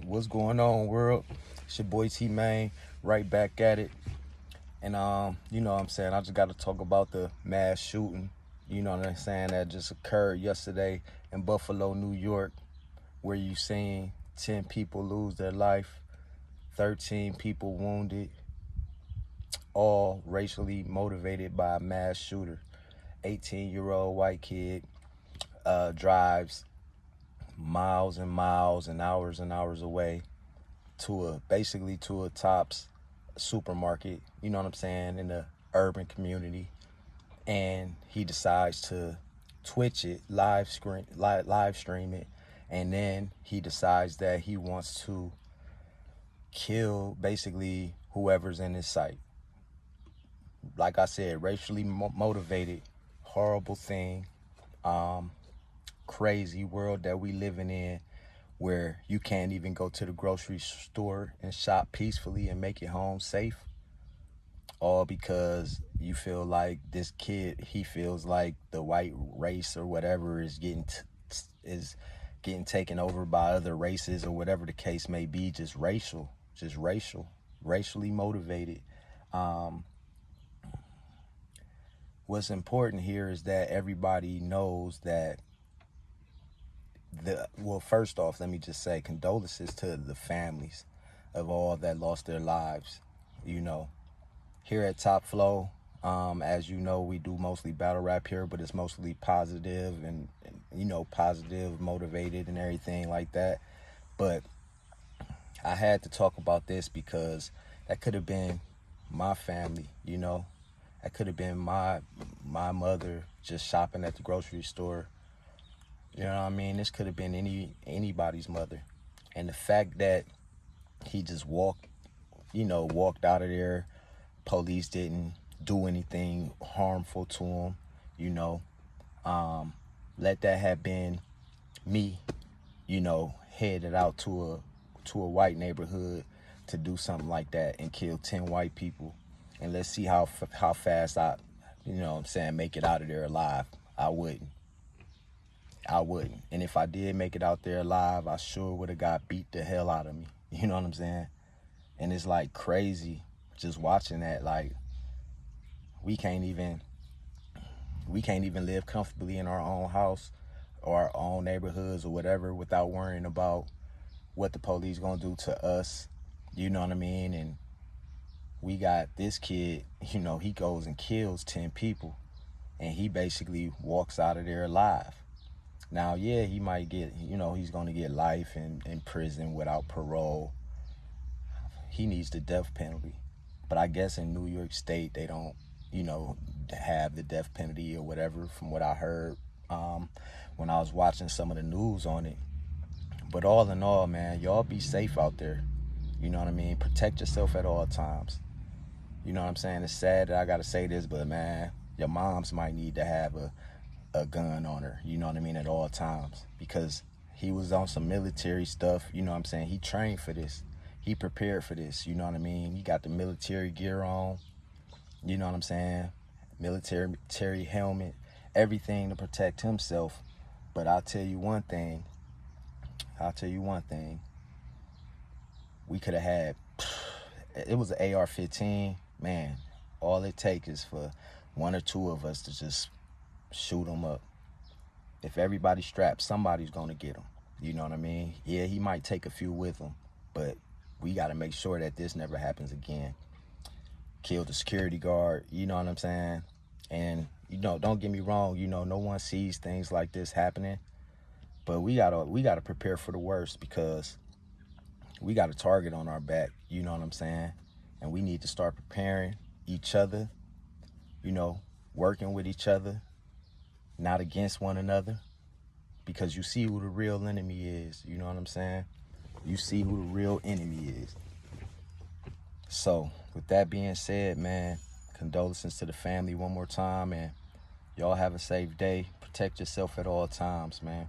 What's going on, world? It's your boy T-Main, right back at it. And you know what I'm saying, I just got to talk about the mass shooting, you know what I'm saying, that just occurred yesterday in Buffalo, New York, where you seen 10 people lose their life, 13 people wounded, all racially motivated by a mass shooter. 18-year-old white kid drives miles and miles and hours away to a Tops supermarket, you know what I'm saying, in the urban community, and he decides to Twitch it, live stream it, and then he decides that he wants to kill basically whoever's in his sight. Like I said, racially motivated, horrible thing. Crazy world that we living in, where you can't even go to the grocery store and shop peacefully and make it home safe, all because you feel like this kid, he feels like the white race or whatever is getting taken over by other races, or whatever the case may be. Just racially motivated. What's important here is that everybody knows that first off, let me just say condolences to the families of all that lost their lives. You know, here at Top Flow, as you know, we do mostly battle rap here, but it's mostly positive and you know, positive, motivated and everything like that. But I had to talk about this because that could have been my family, you know. That could have been my mother just shopping at the grocery store. You know what I mean? This could have been anybody's mother. And the fact that he just walked out of there, police didn't do anything harmful to him, you know. Let that have been me, you know, headed out to a white neighborhood to do something like that and kill 10 white people. And let's see how fast I, you know what I'm saying, make it out of there alive. I wouldn't. And if I did make it out there alive, I sure would have got beat the hell out of me. You know what I'm saying? And it's like crazy just watching that. Like, we can't even live comfortably in our own house or our own neighborhoods or whatever without worrying about what the police gonna do to us. You know what I mean? And we got this kid, you know, he goes and kills 10 people and he basically walks out of there alive. Now, yeah, he might get, you know, he's going to get life in prison without parole. He needs the death penalty. But I guess in New York State, they don't, you know, have the death penalty or whatever, from what I heard when I was watching some of the news on it. But all in all, man, y'all be safe out there. You know what I mean? Protect yourself at all times. You know what I'm saying? It's sad that I got to say this, but, man, your moms might need to have a gun on her, you know what I mean, at all times, because he was on some military stuff, you know what I'm saying. He trained for this, he prepared for this, you know what I mean. He got the military gear on, you know what I'm saying, military helmet, everything to protect himself. But I'll tell you one thing, we could have had, it was an AR-15, man. All it takes is for one or two of us to just shoot him up. If everybody's strapped, somebody's gonna get him. You know what I mean? Yeah, he might take a few with him, but we gotta make sure that this never happens again. Kill the security guard, you know what I'm saying? And, you know, don't get me wrong, you know, no one sees things like this happening, but we gotta prepare for the worst, because we got a target on our back, you know what I'm saying? And we need to start preparing each other, you know, working with each other, not against one another, because you see who the real enemy is, you know what I'm saying? You see who the real enemy is. So, with that being said, man, condolences to the family one more time, and y'all have a safe day. Protect yourself at all times, man.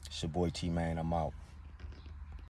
It's your boy T-Main, I'm out.